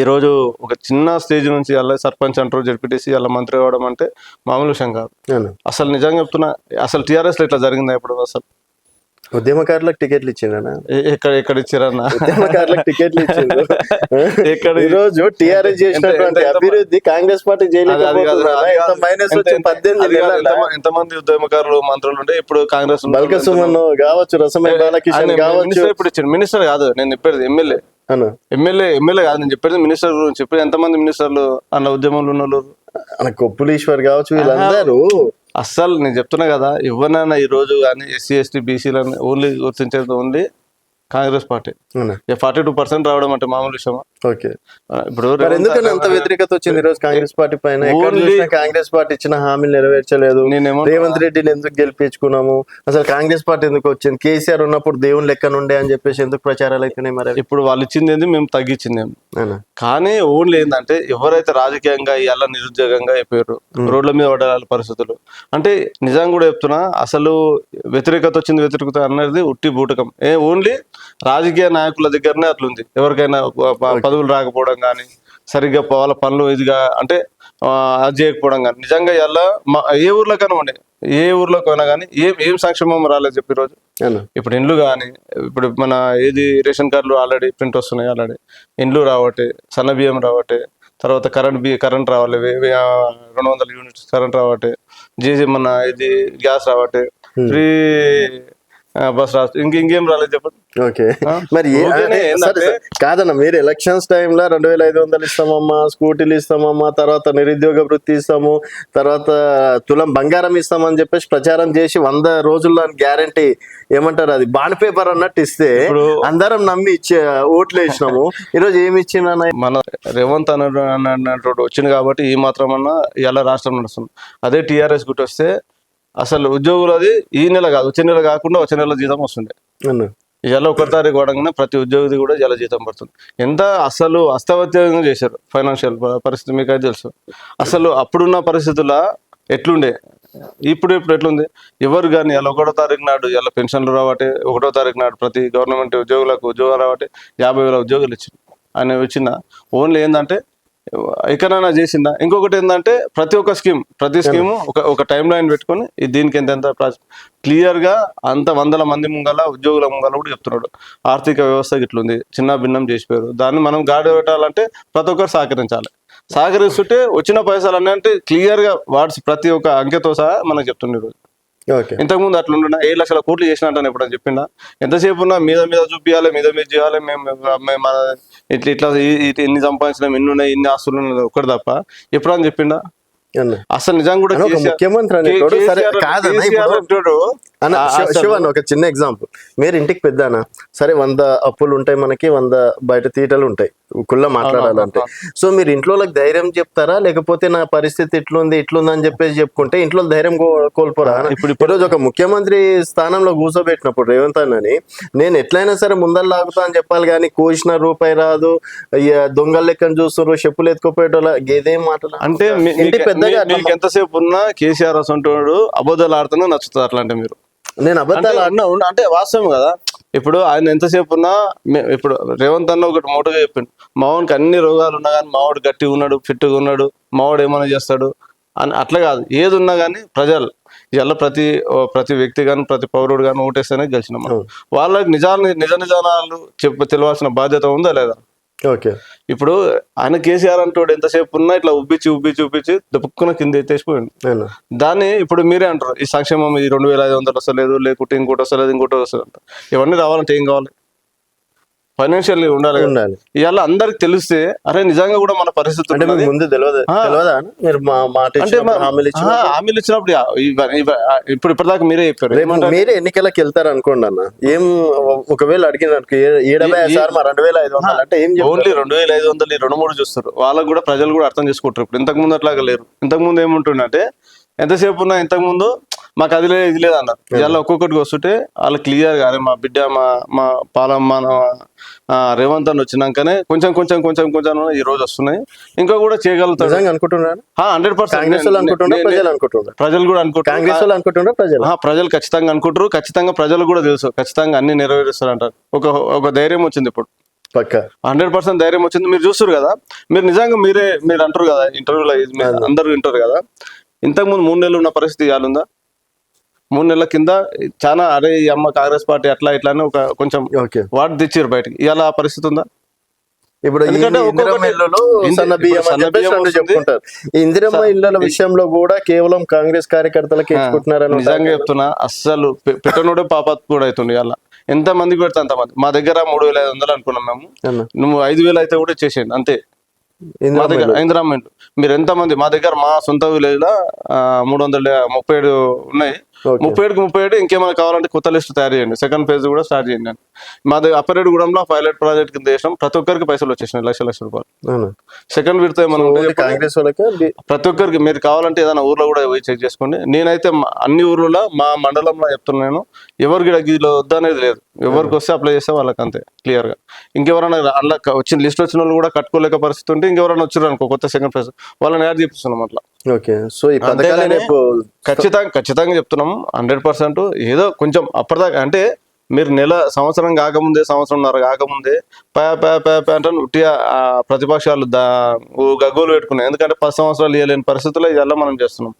ఈరోజు ఒక చిన్న స్టేజ్ నుంచి అలా సర్పంచ్ అంటారు జెడ్పీటీసీ అలా మంత్రి అవ్వడం అంటే మామూలు విషయం కాదు అసలు నిజంగా చెప్తున్నా అసలు టీఆర్ఎస్ లో ఇట్లా జరిగిందా ఇప్పుడు అసలు ఉద్యమకారులకు టికెట్లు ఇచ్చిండనా ఎక్కడ ఇచ్చారన్నా ఉద్యమకారులకు టికెట్లు ఇచ్చిండు ఈ రోజు టీఆర్ఎస్ చేసినటువంటి అభివృద్ధి కాంగ్రెస్ పార్టీ ఎంతమంది ఉద్యమకారులు మంత్రులు ఉంటే ఇప్పుడు కాంగ్రెస్ బల్క సుమన్ కావచ్చు రసమయ్య బాలకిషన్ కావచ్చు ఇప్పుడు ఇచ్చాడు మినిస్టర్ కాదు నేను చెప్పేది ఎమ్మెల్యే కాదు నేను చెప్పేది మినిస్టర్ గురించి చెప్పేది ఎంతమంది మినిస్టర్లు అన్న ఉద్యమంలో ఉన్న కొప్పులీశ్వర్ కావచ్చు వీళ్ళందరూ అస్సలు నేను చెప్తున్నా కదా ఎవరినైనా ఈ రోజు కానీ ఎస్సీ ఎస్టీ బీసీలను ఓన్లీ గుర్తించేది ఓన్లీ కాంగ్రెస్ పార్టీ 42% రావడం అంటే మామూలు విషయమా ఓకే. ఇప్పుడు మరి ఎందుకని అంత వ్యతిరేకత వచ్చింది ఈరోజు కాంగ్రెస్ పార్టీ పైన? ఎక్కడ చూసినా కాంగ్రెస్ పార్టీ ఇచ్చిన హామీలు నెరవేర్చలేదు. రేవంత్ రెడ్డిని ఎందుకు గెలిపించుకున్నాము, అసలు కాంగ్రెస్ పార్టీ ఎందుకు వచ్చింది, కేసీఆర్ ఉన్నప్పుడు దేవుని లెక్క నుండే అని చెప్పేసి ఎందుకు ప్రచారాలు అయిపోయినాయి? మరి ఇప్పుడు వాళ్ళు ఇచ్చింది ఏంది, మేము తగ్గించింది కానీ ఓన్లీ ఏంటంటే ఎవరైతే రాజకీయంగా ఇలా నిరుద్యోగంగా అయిపోయారు, రోడ్ల మీద పడాలి పరిస్థితులు అంటే నిజంగా కూడా చెప్తున్నా, అసలు వ్యతిరేకత వచ్చింది వ్యతిరేకత అనేది ఉట్టి బూటకం. ఓన్లీ రాజకీయ నాయకుల దగ్గరనే అట్లుంది. ఎవరికైనా పదవులు రాకపోవడం కానీ, సరిగ్గా వాళ్ళ పనులు ఇదిగా అంటే అది చేయకపోవడం కానీ, నిజంగా ఇలా ఏ ఊర్లో కనవండి, ఏ ఊర్లో పోయినా కానీ ఏం సంక్షేమం రాలేదు చెప్పి రోజు. ఇప్పుడు ఇండ్లు కానీ, ఇప్పుడు మన ఏది రేషన్ కార్డులు ఆల్రెడీ ప్రింట్ వస్తున్నాయి, ఆల్రెడీ ఇండ్లు రావటే, సన్న బియ్యం రావటే, తర్వాత కరెంట్ రావాలి 200 యూనిట్స్ కరెంట్ రావటే, మన ఇది గ్యాస్ రావటే, ఫ్రీ బస్ రా, ఇంకేం రాలేదు చెప్పండి. ఓకే. మరి కాదన్న, మీరు ఎలక్షన్స్ టైంలో 2500 ఇస్తామమ్మా, స్కూటీలు ఇస్తామమ్మా, తర్వాత నిరుద్యోగ వృత్తి ఇస్తాము, తర్వాత తులం బంగారం ఇస్తామని చెప్పేసి ప్రచారం చేసి 100 రోజుల్లో గ్యారంటీ ఏమంటారు అది బాండ్ పేపర్ అన్నట్టు ఇస్తే అందరం నమ్మి ఓట్లు వేసినాము. ఈరోజు ఏమి ఇచ్చిన మన రేవంత్ అన్నట్టు వచ్చింది కాబట్టి ఈ మాత్రం అన్నా ఇలా రాష్ట్రం నడుస్తుంది. అదే టీఆర్ఎస్ గుట్టి వస్తే అసలు ఉద్యోగులు అది ఈ నెల కాదు, వచ్చే నెల కాకుండా వచ్చే నెల జీతం వస్తుంది. ఇలా 1 తారీఖు పడగానే ప్రతి ఉద్యోగిది కూడా ఇలా జీతం పడుతుంది. ఎంత అసలు అస్తవ్యస్తంగా చేశారు ఫైనాన్షియల్ పరిస్థితి, మీకు అయితే తెలుసు. అసలు అప్పుడున్న పరిస్థితుల ఎట్లుండే, ఇప్పుడు ఎట్లుంది? ఎవరు కానీ ఇలా 1వ తారీఖు నాడు ఇలా పెన్షన్లు రావటే, 1వ తారీఖు నాడు ప్రతి గవర్నమెంట్ ఉద్యోగులకు ఉద్యోగాలు రావటే, 50,000 ఉద్యోగులు ఇచ్చింది అని వచ్చిన. ఓన్లీ ఏంటంటే ఎక్కడైనా చేసిందా? ఇంకొకటి ఏంటంటే ప్రతి స్కీము ఒక టైం లైన్ పెట్టుకొని దీనికి ఎంత క్లియర్ గా అంత 100 మంది ముంగల ఉద్యోగుల ముంగల కూడా చెప్తున్నాడు. ఆర్థిక వ్యవస్థ ఇట్లుంది, చిన్న భిన్నం చేసిపోయారు, దాన్ని మనం గాడి పెట్టాలంటే ప్రతి ఒక్కరు సహకరిస్తుంటే వచ్చిన పైసలు అంటే క్లియర్ గా వాట్స్ ప్రతి ఒక్క అంకెతో సహా మనకు చెప్తున్నారు. ఇంతకుముందు అట్లుండ 7 లక్షల కోట్లు చేసినట్టు ఎప్పుడని చెప్పిండా? ఎంతసేపు ఉన్నా మీద చూపించాలి, మీద చేయాలి, మేము ఇట్లా ఎన్ని సంపాదించినాం, ఎన్ని ఉన్నాయి, ఎన్ని ఆస్తులు ఉన్నాయి ఒకటి తప్ప ఎప్పుడని చెప్పిండా? అసలు నిజంగా కూడా ముఖ్యమంత్రి ఒక చిన్న ఎగ్జాంపుల్, మీరు ఇంటికి పెద్దనా సరే 100 అప్పులు ఉంటాయి మనకి, 100 బయట తీటలు ఉంటాయి కుళ్ళ మాట్లాడాలంటే. సో మీరు ఇంట్లో ధైర్యం చెప్తారా, లేకపోతే నా పరిస్థితి ఇట్లుంది అని చెప్పేసి చెప్పుకుంటే ఇంట్లో ధైర్యం కోల్పోరా? ఇప్పుడు ఒక ముఖ్యమంత్రి స్థానంలో కూర్చోబెట్టినప్పుడు రేవంత్ అన్నని నేను ఎట్లయినా సరే ముందర లాగుతా అని చెప్పాలి, కానీ కోసిన రూపాయి రాదు, దొంగల లెక్కను చూస్తున్నారు, చెప్పులు ఎత్తుకోపోయేటోళ్ళ గేదేం మాటలు అంటే ఇంటి పెద్దగా ఎంతసేపు ఉన్నా కేసీఆర్ అసంటోడు అబద్ధాలు ఆడుతున్నా నచ్చుతుంది. అట్లా మీరు నేను అబద్ధాలు అంటే వాస్తవం కదా. ఇప్పుడు ఆయన ఎంతసేపు ఉన్నా, ఇప్పుడు రేవంత్ అన్న ఒకటి మోటుగా చెప్పిండు, మావాడికి అన్ని రోగాలు ఉన్నా కానీ మావాడు గట్టిగా ఉన్నాడు, ఫిట్గా ఉన్నాడు, మావాడు ఏమైనా చేస్తాడు అని. అట్లా కాదు, ఏది ఉన్నా కానీ ప్రజలు ఇలా ప్రతి వ్యక్తి కానీ ప్రతి పౌరుడు కానీ ఓటేస్తేనే గెలిచినాం. వాళ్ళకి నిజాలు తెలియాల్సిన బాధ్యత ఉందా లేదా? ఓకే. ఇప్పుడు ఆయన కేసీఆర్ అంటాడు ఎంతసేపు ఉన్నా ఇట్లా ఉబ్బిచ్చి దుప్పుకున్న కింద ఎత్తేసిపోయింది. దాన్ని ఇప్పుడు మీరే అంటారు ఈ సంక్షేమం ఈ 2,500 వస్తలేదు, లేకుంటే ఇంకోటి వస్తలేదు. ఇవన్నీ రావాలంటే ఏం కావాలి? ఫైనాన్షియల్ ఉండాలి. ఇవాళ అందరికి తెలిస్తే అరే నిజంగా కూడా మన పరిస్థితి ముందు హామీలు ఇచ్చినప్పుడు ఇప్పుడు ఇప్పటిదాకా మీరే చెప్పారు. మీరే ఎన్నికలకు వెళ్తారు అనుకోండి అన్న, ఏం ఒకవేళ అడిగిన 2,500 అంటే ఏం ఓన్లీ 2,500 2-3 చూస్తారు. వాళ్ళకు కూడా ప్రజలు కూడా అర్థం చేసుకుంటారు. ఇప్పుడు ఇంతకు ముందు అట్లాగా లేరు. ఇంతకు ముందు ఏముంటుండే, ఎంతసేపు ఉన్నా ఇంతకు ముందు మాకు అది లేదు ఇది లేదు అన్నారు. ఇలా ఒక్కొక్కటికి వస్తుంటే వాళ్ళు క్లియర్ గా మా బిడ్డ మా పాలమ్మ రేవంత్ అని వచ్చినాకనే కొంచెం ఈ రోజు వస్తున్నాయి. ఇంకా కూడా చేయగలుగుతారు అనుకుంటున్నారు. 100% ప్రజలు కూడా అనుకుంటారు. ప్రజలు ఖచ్చితంగా అనుకుంటారు. ఖచ్చితంగా ప్రజలు కూడా తెలుసు, ఖచ్చితంగా అన్ని నెరవేరుస్తారు అంటారు. ఒక ధైర్యం వచ్చింది ఇప్పుడు, 100% ధైర్యం వచ్చింది. మీరు చూస్తారు కదా, మీరు నిజంగా మీరు అంటారు కదా ఇంటర్వ్యూలో, అందరూ వింటారు కదా, ఇంతకుముందు 3 నెలలు ఉన్న పరిస్థితి ఇవ్వాలుందా? 3 నెలల కింద చాలా అరే ఈ అమ్మ కాంగ్రెస్ పార్టీ అట్లా ఇట్లా అని కొంచెం వాటి తెచ్చారు బయటకి. ఇవాళ ఆ పరిస్థితి ఉందా? ఇప్పుడు ఇందిరమ్మ ఇళ్ల విషయంలో కూడా కేవలం కాంగ్రెస్ కార్యకర్తలకి నిజంగా చెప్తున్నా, అస్సలు పెట్టనోడే పాపాత్ కూడా అవుతుంది. ఇవాళ ఎంత మందికి పెడతా అంతమంది. మా దగ్గర 3,500 అనుకున్నాం మేము, నువ్వు 5,000 అయితే కూడా చేసేయండి అంతే. మా దగ్గర ఇందిరమ్మ ఇండ్లు మీరు ఎంతమంది, మా దగ్గర మా సొంత విలేజ్ లో 337 ఉన్నాయి. Okay. 37 ఇంకేమైనా కావాలంటే కొత్త లిస్ట్ తయారు చేయండి, సెకండ్ ఫేజ్ కూడా స్టార్ట్ చేయండి అని. మాది అప్పరెడ్డిగూడెంలో పైలట్ ప్రాజెక్ట్ కింద చేసినాం, ప్రతి ఒక్కరికి పైసలు వచ్చేసినాయి, లక్షల రూపాయలు. అవునా? సెకండ్ విడత ఏమైనా ఉంటే ఓన్లీ చెప్పండి. కాంగ్రెస్ వాళ్ళకే ప్రతి ఒక్కరికి మీరు కావాలంటే ఏదైనా ఊర్లో కూడా పోయి చెక్ చేసుకోండి. నేనైతే అన్ని ఊర్లలో మా మండలంలో చెప్తున్నాను, ఎవరికి గీలో వద్దనేది లేదు, ఎవరికి వస్తే అప్లై చేస్తే వాళ్ళకి అంతే క్లియర్ గా. ఇంకెవరైనా అలా వచ్చిన లిస్ట్ వచ్చిన వాళ్ళు కూడా కట్టుకోలేక పరిస్థితి ఉంటే ఇంకెవరైనా వచ్చారు అనుకో కొత్త సెకండ్ ఫేజ్, వాళ్ళని యాడ్ చేపిస్తున్నాం అట్లా. ఓకే. సో ఈ పథకాలు రేపు ఖచ్చితంగా చెప్తున్నాం 100%. ఏదో కొంచెం అప్పటిదాకా అంటే మీరు సంవత్సరం కాకముందే, సంవత్సరంన్నర కాకముందే అంటే ఉట్టిగా ప్రతిపక్షాలు గగ్గోలు పెట్టుకున్నాయి. ఎందుకంటే 10 సంవత్సరాలు ఇవ్వలేని పరిస్థితుల్లో ఇలా మనం చేస్తున్నాం.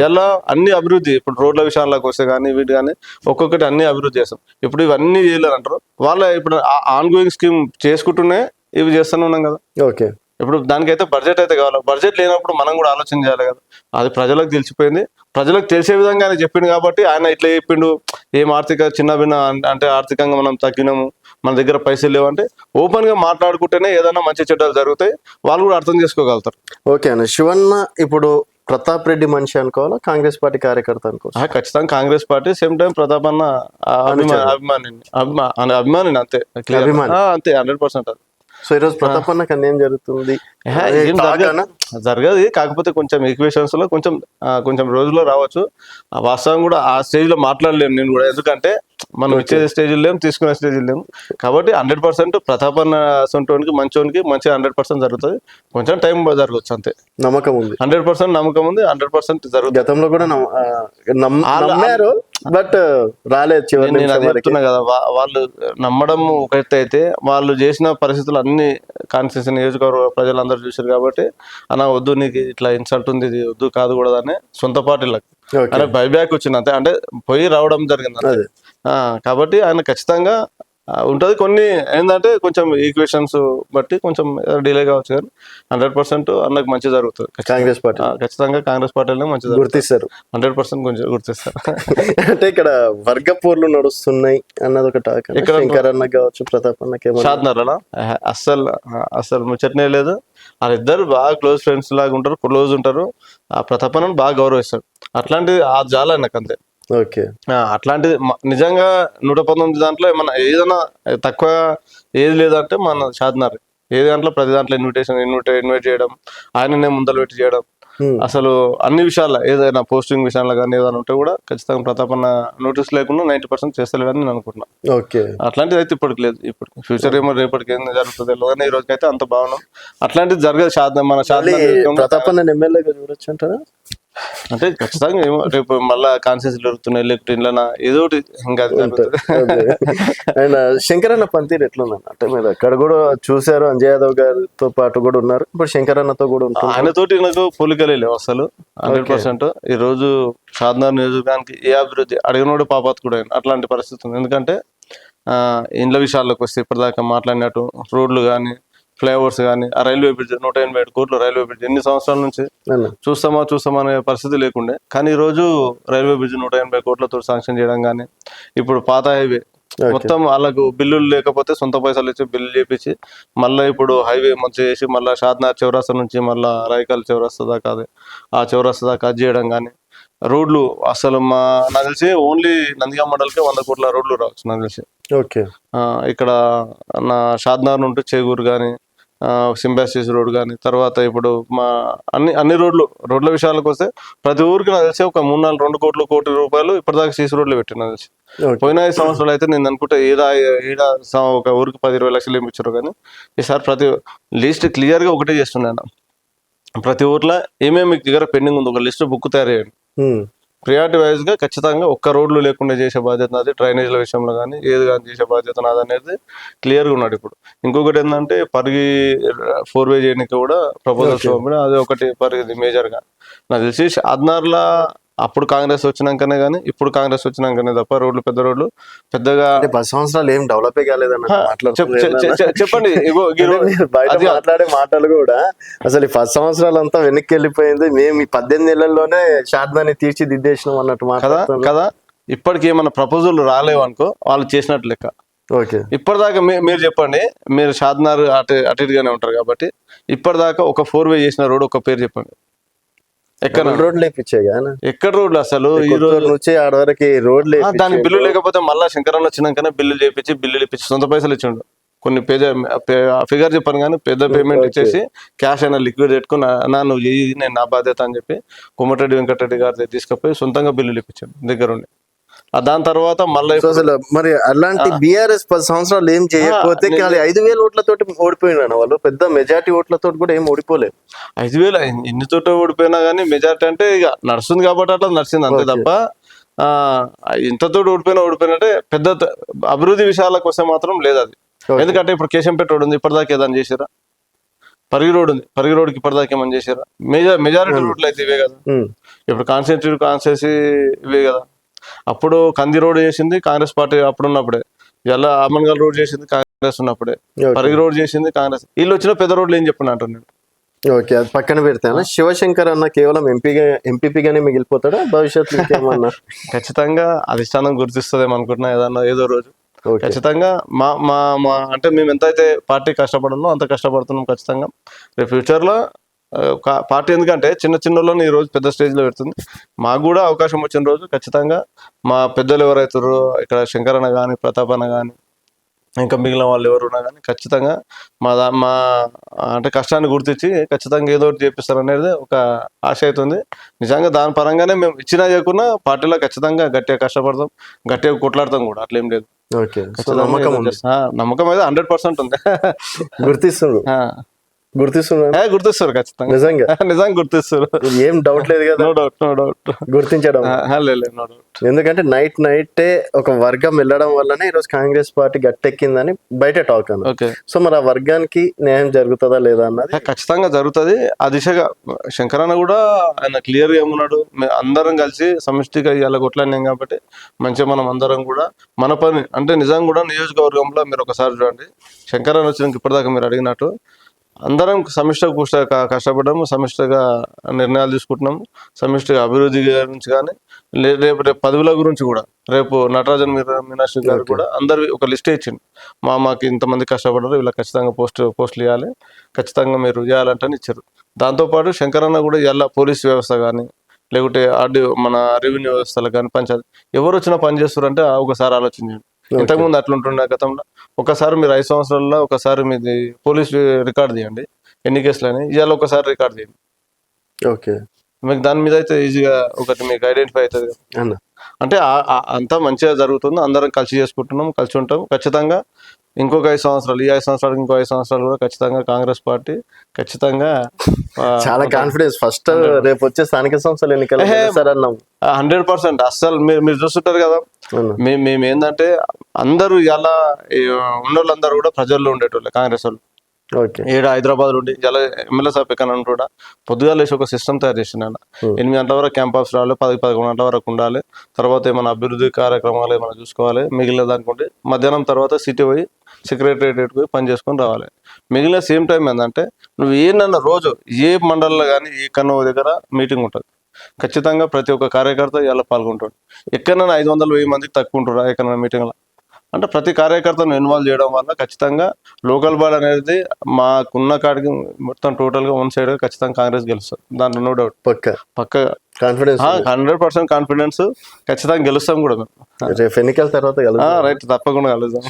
ఇలా అన్ని అభివృద్ధి, ఇప్పుడు రోడ్ల విషయాల్లోకి వస్తే కానీ వీటి కానీ ఒక్కొక్కటి అన్ని అభివృద్ధి చేస్తాం. ఇప్పుడు ఇవన్నీ చేయలేరు అంటారు వాళ్ళ, ఇప్పుడు ఆన్ గోయింగ్ స్కీమ్ చేసుకుంటూనే ఇవి చేస్తూనే ఉన్నాం కదా. ఓకే. ఇప్పుడు దానికైతే బడ్జెట్ అయితే కావాలి, బడ్జెట్ లేనప్పుడు మనం కూడా ఆలోచన చేయాలి కదా. అది ప్రజలకు తెలిసిపోయింది, ప్రజలకు తెలిసే విధంగా ఆయన చెప్పిండు కాబట్టి ఆయన ఇట్లా చెప్పిండు. ఏం చిన్న భిన్న అంటే ఆర్థికంగా మనం తగ్గినాము, మన దగ్గర పైసలు లేవంటే ఓపెన్ గా మాట్లాడుకుంటేనే ఏదైనా మంచి చెడ్డలు జరుగుతాయి, వాళ్ళు కూడా అర్థం చేసుకోగలుగుతారు. ఓకే అన్న. శివన్న ఇప్పుడు ప్రతాప్ రెడ్డి మనిషి అనుకోవాలా, కాంగ్రెస్ పార్టీ కార్యకర్త అనుకోవాలి? ఖచ్చితంగా Congress party, same time Pratap అన్న అభిమాని అంతే, అంతే 100%. అది. సో ఈరోజు ప్రతాప్ అన్నకి అన్యాయం జరుగుతుంది ఏం జరగదు, కాకపోతే కొంచెం ఈక్వేషన్స్ లో కొంచెం రోజుల్లో రావచ్చు. వాస్తవం కూడా ఆ స్టేజ్ లో మాట్లాడలేము నేను కూడా, ఎందుకంటే మనం ఇచ్చే స్టేజ్ లేము, తీసుకునే స్టేజ్ లేము. కాబట్టి 100% ప్రతాప్ అన్న సొంటోనికి మంచోనికి మంచిగా 100% జరుగుతుంది. కొంచెం టైం జరగవచ్చు అంతే. నమ్మకం ఉంది, 100% నమ్మకం ఉంది, 100% జరుగుతుంది. గతంలో కూడా నమ్మారు, బట్ రాలేదు. నేను అది చెప్తున్నా కదా, వాళ్ళు నమ్మడం ఒకటి అయితే, వాళ్ళు చేసిన పరిస్థితులు అన్ని కాన్స్టిట్యూషన్ నియోజకవర్గ ప్రజలందరూ చూసారు కాబట్టి, అన్న వద్దు నీకు ఇట్లా ఇన్సల్ట్ ఉంది, ఇది వద్దు కాదు కూడా అని సొంత పార్టీలకు ఆయన బైబ్యాక్ వచ్చింది అంతే, అంటే పోయి రావడం జరిగింది అంతే. కాబట్టి ఆయన ఖచ్చితంగా ఉంటది. కొన్ని ఏంటంటే కొంచెం ఈక్వేషన్స్ బట్టి కొంచెం డిలే కావచ్చు, కానీ 100% అన్నకు మంచి జరుగుతుంది. కాంగ్రెస్ పార్టీ ఖచ్చితంగా కాంగ్రెస్ పార్టీలో మంచి గుర్తిస్తారు, 100% కొంచెం గుర్తిస్తారు. అంటే ఇక్కడ వర్గ పోర్లు నడుస్తున్నాయి అన్నది ఒక టాక్. ఇక్కడ శంకర్ అన్న కావచ్చు, ప్రతాప్ అన్నకి షాద్నరా అస్సలు ముచ్చటనే లేదు. వాళ్ళిద్దరు బాగా క్లోజ్ ఫ్రెండ్స్ లాగా ఉంటారు, క్లోజ్ ఉంటారు. ఆ ప్రతాప్ అన్నను బాగా గౌరవిస్తారు. అట్లాంటిది ఆ జాల నాకు అంతే. ఓకే. అట్లాంటిది నిజంగా 119 దాంట్లో ఏమన్నా ఏదైనా తక్కువ ఏది లేదంటే మన షాద్నర్. ఏది దాంట్లో ప్రతి దాంట్లో ఇన్వైట్ చేయడం, ఆయననే ముందలు పెట్టి చేయడం, అసలు అన్ని విషయాల్లో ఏదైనా పోస్టింగ్ విషయాల్లో కానీ ఏదైనా ఉంటే కూడా ఖచ్చితంగా ప్రతాప్ అన్న నోటీస్ లేకుండా 90% చేస్తలేడని నేను అనుకుంటున్నా. ఓకే. అట్లాంటిది అయితే ఇప్పటికి లేదు. ఇప్పుడు ఫ్యూచర్ ఏమో రేపటికి ఏం జరుగుతుంది కానీ ఈ రోజుకైతే అంత బాగున్నాం. అట్లాంటిది జరగదు. మన ప్రతాప్ అన్న ఎమ్మెల్యేగా చూడొచ్చు అంటారా? అంటే ఖచ్చితంగా ఏమో రేపు మళ్ళా కాన్సెన్స్ దొరుకుతున్నాయి, లేకపోతే ఇంట్లో ఏదో ఒకటి ఇంకా అండ్ శంకర్ అన్న పనితీరు ఎట్లుందన్న? అంటే మీరు అక్కడ కూడా చూసారు, అంజయ్ యాదవ్ గారితో పాటు కూడా ఉన్నారు, ఇప్పుడు శంకర్ అన్నతో కూడా ఉంటారు. ఆయనతోటి నాకు పోలికలే లేవు అసలు 100%. ఈ రోజు షాద్నగర్ నియోజకవర్గానికి ఏ అభివృద్ధి అడిగినోడు పాపాత్ కూడా అట్లాంటి పరిస్థితి ఉంది. ఎందుకంటే ఇండ్ల విషయాల్లోకి వస్తే ఇప్పటిదాకా మాట్లాడినట్టు రోడ్లు కానీ, ఫ్లైఓవర్స్ కానీ, ఆ రైల్వే బ్రిడ్జ్ 187 కోట్లు రైల్వే బ్రిడ్జ్ ఎన్ని సంవత్సరాల నుంచి చూస్తామా అనే పరిస్థితి లేకుండే, కానీ ఈ రోజు రైల్వే బ్రిడ్జ్ 180 కోట్లతో శాంక్షన్ చేయడం కానీ, ఇప్పుడు పాత హైవే మొత్తం వాళ్ళకు బిల్లులు లేకపోతే సొంత పైసలు ఇచ్చి బిల్లు చేపించి మళ్ళీ ఇప్పుడు హైవే మంచిగా చేసి మళ్ళీ షాద్నగర్ చౌరస్తా నుంచి మళ్ళీ రాయకల్ చౌరస్తా దాకా ఆ చౌరస్తా దాకా చేయడం కానీ, రోడ్లు అసలు నాకు తెలిసి ఓన్లీ నందిగామ మండలికి 100 కోట్ల రోడ్లు రావచ్చు నాకు తెలిసి. ఓకే. ఇక్కడ నా షాద్నగర్ నుండి చేగూరు కానీ, సింబాసిస్ రోడ్ కానీ, తర్వాత ఇప్పుడు మా అన్ని రోడ్ల విషయాలకు వస్తే ప్రతి ఊరికి నాకు తెలిసి ఒక 3-4 కోటి రూపాయలు ఇప్పటిదాకా సీసీ రోడ్లు పెట్టిన నాకు తెలిసి. పోయిన 5 సంవత్సరాలు అయితే నేను అనుకుంటే ఒక ఊరికి 10-20 లక్షలు ఏమిచ్చారు, కానీ ఈసారి ప్రతి లిస్ట్ క్లియర్ గా ఒకటే చేస్తున్నాను. ప్రతి ఊర్లో ఏమేమి దగ్గర పెండింగ్ ఉంది ఒక లిస్ట్ బుక్ తయారు చేయండి. ప్రియారిటీ వైజ్ గా ఖచ్చితంగా ఒక్క రోడ్లు లేకుండా చేసే బాధ్యత నాది, డ్రైనేజ్ల విషయంలో కానీ ఏది కానీ చేసే బాధ్యత నాది అనేది క్లియర్ గా ఉన్నాడు. ఇప్పుడు ఇంకొకటి ఏంటంటే పరిగి 4-way చేయడానికి కూడా ప్రపోజల్స్ పంపిన, అది ఒకటి పరిగి మేజర్ గా నాకు తెలిసి షాద్నగర్లా అప్పుడు కాంగ్రెస్ వచ్చినాకనే కానీ ఇప్పుడు కాంగ్రెస్ వచ్చినాకనే తప్ప రోడ్లు పెద్దగా 10 సంవత్సరాలు ఏం డెవలప్ కాలేదన్న. చెప్పండి. బయట మాట్లాడే మాటలు కూడా అసలు ఈ 10 సంవత్సరాలు అంతా వెనక్కి వెళ్ళిపోయింది, మేము ఈ 18 నెలల్లోనే షాద్నగర్ని తీర్చిదిద్దేసినాం అన్నట్టు కదా. ఇప్పటికి ఏమన్నా ప్రపోజల్ రాలేవు అనుకో, వాళ్ళు చేసినట్టు లెక్క. ఓకే. ఇప్పటిదాకా మీరు చెప్పండి, మీరు షాద్నగర్ అటు ఇటుగానే ఉంటారు కాబట్టి ఇప్పటిదాకా ఒక 4-way చేసిన రోడ్ ఒక పేరు చెప్పండి. ఎక్కడ రోడ్లు వేపించాయి కదా ఎక్కడ రోడ్లు అసలు ఈ రోజు కొత్తూరు నుంచి ఆడ వరకు రోడ్లు దానికి బిల్లు లేకపోతే మళ్ళా శంకరన్న వచ్చినాకనే బిల్లు చేపించి బిల్లులు ఇప్పించి సొంత పైసలు ఇచ్చిండు. కొన్ని ఫిగర్ చెప్పాను కానీ పెద్ద పేమెంట్ ఇచ్చేసి క్యాష్ అయినా లిక్విడ్ పెట్టుకుని నా నువ్వు చేయి నేను నా బాధ్యత అని చెప్పి కోమటిరెడ్డి వెంకటరెడ్డి గారి తీసుకుపోయి సొంతంగా బిల్లులు ఇప్పించాడు దగ్గరుండి. దాని తర్వాత మళ్ళీ అసలు మరి అలాంటి బీఆర్ఎస్ 10 సంవత్సరాలు ఏం చేయకపోతే 5,000 ఓట్లతోటి ఓడిపోయినా వాళ్ళు, పెద్ద మెజార్టీ ఓట్లతో కూడా ఏం ఓడిపోలేదు. 5,000 ఎన్ని తోట ఓడిపోయినా కానీ మెజార్టీ అంటే ఇక నడుస్తుంది కాబట్టి అట్లా నడిచింది అంతే తప్ప ఇంతతో ఓడిపోయినట్టే పెద్ద అభివృద్ధి విషయాలకు వస్తే మాత్రం లేదు అది. ఎందుకంటే ఇప్పుడు కేశంపేట రోడ్ ఉంది, ఇప్పటిదాకా ఏదైనా చేసారా? పరిగి రోడ్ ఉంది, పరిగి రోడ్కి ఇప్పటిదాకా ఏమని చేసారా? మెజారిటీ రోడ్లు అయితే ఇవే కదా. ఇప్పుడు కాన్స్టిట్యూన్సీ ఇవే కదా. అప్పుడు కంది రోడ్ చేసింది కాంగ్రెస్ పార్టీ అప్పుడు ఉన్నప్పుడే, ఇలా అమన్గల్ రోడ్ చేసింది కాంగ్రెస్ ఉన్నప్పుడే, పరిగి రోడ్ చేసింది కాంగ్రెస్. వీళ్ళు వచ్చిన పెద్ద రోడ్లు ఏం చెప్పిన అంటున్నాడు. ఓకే, అది పక్కన పెడతాను. శివశంకర్ అన్న కేవలం ఎంపీగానే మిగిలిపోతాడా భవిష్యత్తు ఇంకేమన్నా? ఖచ్చితంగా అధిష్టానం గుర్తిస్తుందేమో అనుకుంటున్నా ఏదో రోజు. ఖచ్చితంగా మా మా మా అంటే మేము ఎంతైతే పార్టీ కష్టపడున్నామో అంత కష్టపడుతున్నాం. ఖచ్చితంగా రేపు ఫ్యూచర్లో పార్టీ ఎందుకంటే చిన్న వాళ్ళని ఈ రోజు పెద్ద స్టేజ్లో పెడుతుంది. మాకు కూడా అవకాశం వచ్చిన రోజు ఖచ్చితంగా మా పెద్దలు ఎవరైతారో ఇక్కడ శంకరన్న కానీ ప్రతాప్ అన్న కానీ ఇంకా మిగిలిన వాళ్ళు ఎవరున్నా కానీ ఖచ్చితంగా మా అంటే కష్టాన్ని గుర్తించి ఖచ్చితంగా ఏదో ఒకటి చేపిస్తారు అనేది ఒక ఆశ అవుతుంది. నిజంగా దాని పరంగానే మేము ఇచ్చినా చేయకున్నా పార్టీలో ఖచ్చితంగా గట్టిగా కష్టపడతాం, గట్టిగా కొట్లాడతాం కూడా, అట్లేం లేదు. నమ్మకం అయితే 100% ఉంది. గుర్తిస్తారు ఖచ్చితంగా, నిజంగా గుర్తిస్తారు. ఏం డౌట్ లేదు కదా? నో డౌట్ గుర్తించడం. No doubt. ఎందుకంటే నైటే ఒక వర్గం వెళ్ళడం వల్లనే ఈరోజు కాంగ్రెస్ పార్టీ గట్టెక్కిందని బయట టాక్ అన్నది. సో మరి ఆ వర్గానికి న్యాయం జరుగుతుందా లేదా అన్నది ఖచ్చితంగా జరుగుతుంది. ఆ దిశగా శంకరన్న కూడా ఆయన క్లియర్ గా ఏమున్నాడు, అందరం కలిసి సమిష్టిగా ఇవాళ కొట్లాడినాం కాబట్టి మంచిగా మనం అందరం కూడా మన పని అంటే నిజంగా కూడా నియోజకవర్గంలో మీరు ఒకసారి చూడండి, శంకరన్న వచ్చినాక ఇప్పటిదాకా మీరు అడిగినట్టు అందరం సమిష్టిగా కష్టపడ్డాము, సమిష్టిగా నిర్ణయాలు తీసుకుంటున్నాము, సమిష్టిగా అభివృద్ధి గురించి కానీ రేపు పదవుల గురించి కూడా. రేపు నటరాజన్ మీనాక్షి గారు కూడా అందరు ఒక లిస్టే ఇచ్చింది, మాకు ఇంతమంది కష్టపడ్డారు, ఇలా ఖచ్చితంగా పోస్టులు ఇవ్వాలి, ఖచ్చితంగా మీరు చేయాలంటే ఇచ్చారు. దాంతోపాటు శంకరన్న కూడా ఇలా పోలీస్ వ్యవస్థ కానీ లేకుంటే మన రెవెన్యూ వ్యవస్థలు కానీ పంచాయతీ ఎవరు వచ్చినా పని చేస్తారంటే ఒకసారి ఆలోచించండి. ఇంతకుముందు అట్లుంటుండే గతంలో. ఒకసారి మీరు 5 సంవత్సరాల్లో ఒకసారి మీది పోలీస్ రికార్డ్ తీయండి, ఎన్ని కేసులు అని, ఇవాళ ఒకసారి రికార్డ్ తీయండి. ఓకే, మీకు దాని మీద అయితే ఈజీగా ఒకటి మీకు ఐడెంటిఫై అవుతుంది కదా. అంటే అంతా మంచిగా జరుగుతుంది, అందరం కలిసి చేసుకుంటున్నాం, కలిసి ఉంటాం. ఖచ్చితంగా ఇంకొక 5 సంవత్సరాలు, ఈ 5 సంవత్సరాలకు ఇంకో 5 సంవత్సరాలు కూడా ఖచ్చితంగా కాంగ్రెస్ పార్టీ ఖచ్చితంగా చాలా కాన్ఫిడెన్స్. ఫస్ట్ రేపు వచ్చే స్థానిక సంస్థలు ఎన్నికలు 100%. అస్సలు మీరు చూస్తుంటారు కదా, మేము ఏంటంటే అందరూ ఇలా ఉన్నోళ్ళందరూ కూడా ప్రజల్లో ఉండేటోళ్ళే కాంగ్రెస్ వాళ్ళు. ఏడు హైదరాబాద్ నుండి ఇలా ఎమ్మెల్యే సాబ్ ఎక్కడ కూడా పొద్దుగా లేచి ఒక సిస్టమ్ తయారు చేసిండు. 8 గంటల వరకు క్యాంప్ ఆఫీస్ రావాలి, 10-11 గంటల వరకు ఉండాలి, తర్వాత ఏమైనా అభివృద్ధి కార్యక్రమాలు ఏమైనా చూసుకోవాలి, మిగిలిన దానికంటే మధ్యాహ్నం తర్వాత సిటీ పోయి సెక్రటేరియట్ పోయి పని చేసుకొని రావాలి. మిగిలిన సేమ్ టైం ఏంటంటే నువ్వు ఏంటన్నా రోజు ఏ మండలంలో కానీ ఏ కన్నో దగ్గర మీటింగ్ ఉంటుంది, ఖచ్చితంగా ప్రతి ఒక్క కార్యకర్త ఇలా పాల్గొంటాడు. ఎక్కడైనా 500-1000 మందికి తక్కువ ఉంటారా ఎక్కడైనా మీటింగ్లో? అంటే ప్రతి కార్యకర్తను ఇన్వాల్వ్ చేయడం వల్ల ఖచ్చితంగా లోకల్ బాడీ అనేది మాకున్న కాడికి మొత్తం టోటల్గా 1 సైడ్ ఖచ్చితంగా కాంగ్రెస్ గెలుస్తుంది, దాంట్లో నో డౌట్. పక్క కాన్ఫిడెన్స్, 100% కాన్ఫిడెన్స్. ఖచ్చితంగా గెలుస్తాం కూడా మేము. ఎన్నికల తర్వాత రైట్, తప్పకుండా కలుద్దాం.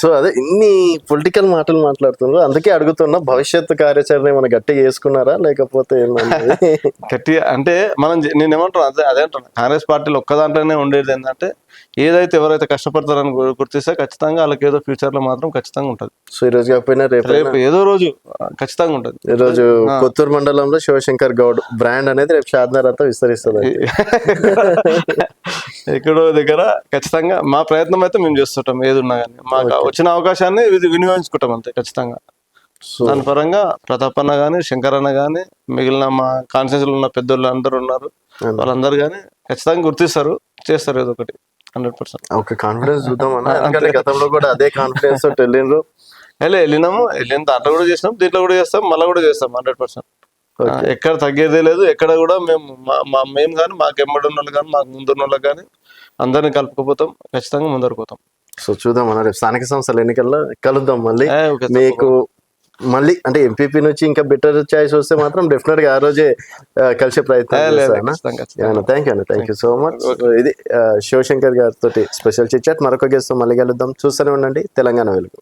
సో అదే ఇన్ని పొలిటికల్ మాటలు మాట్లాడుతున్నారు, అందుకే అడుగుతున్నా భవిష్యత్తు కార్యాచరణ ఏమైనా గట్టిగా చేసుకున్నారా లేకపోతే గట్టిగా అంటే నేను ఏమంటున్నా అదే అంటున్నా, కాంగ్రెస్ పార్టీలో ఒక్క దాంట్లోనే ఉండేది ఏంటంటే ఏదైతే ఎవరైతే కష్టపడతారని గుర్తిస్తే ఖచ్చితంగా వాళ్ళకి ఏదో ఫ్యూచర్ లో మాత్రం ఖచ్చితంగా ఉంటుంది. సో ఈ రోజు కాకపోయినా రేపు ఏదో రోజు ఖచ్చితంగా ఉంటుంది. ఈ రోజు కొత్తూరు మండలంలో శివశంకర్ గౌడ్ బ్రాండ్ అనేది రేపు షాద్నగర్ అంతా విస్తరిస్తుంది. ఎక్కడో దగ్గర ఖచ్చితంగా మా ప్రయత్నం అయితే మేము చేస్తుంటాం, ఏది ఉన్నా కానీ మాకు వచ్చిన అవకాశాన్ని వినియోగించుకుంటాం అంతే ఖచ్చితంగా. దాని పరంగా ప్రతాప్ అన్న కానీ శంకర్ అన్న కానీ మిగిలిన మా కాన్స్టిట్యూన్సీలో ఉన్న పెద్దోళ్ళు అందరూ ఉన్నారు, వాళ్ళందరూ కానీ ఖచ్చితంగా గుర్తిస్తారు, చేస్తారు ఏదో ఒకటి 100%. ఒక కాన్ఫిడెన్స్ చూద్దాం అన్న, గతంలో కూడా అదే కాన్ఫిడెన్స్ వెళ్ళినాము, వెళ్ళిన దాంట్లో కూడా చేసినాం, దీంట్లో కూడా చేస్తాం, మళ్ళీ కూడా చేస్తాం 100%. ఎక్కడ తగ్గేదే లేదు. ఎక్కడ కూడా మేము కానీ మాకు ఎమ్మడున్న వాళ్ళు కానీ మాకు ముందున్న వాళ్ళకి కానీ అందరినీ కలుపుకుపోతాం, ఖచ్చితంగా ముందరకు పోతాం. సో చూద్దాం అన్న, రేపు స్థానిక సంస్థల ఎన్నికల్లో కలుద్దాం మళ్ళీ. మీకు మళ్ళీ అంటే ఎంపీపీ నుంచి ఇంకా బెటర్ చాయిస్ వస్తే మాత్రం డెఫినెట్ గా ఆ రోజే కలిసే ప్రయత్నం ఖచ్చితంగా. Thank you so much. ఇది శివశంకర్ గారితో స్పెషల్ చిట్ చాట్. మరొక గెస్ట్ మళ్ళీ కలుద్దాం. చూస్తూనే ఉండండి తెలంగాణ వెలుగు.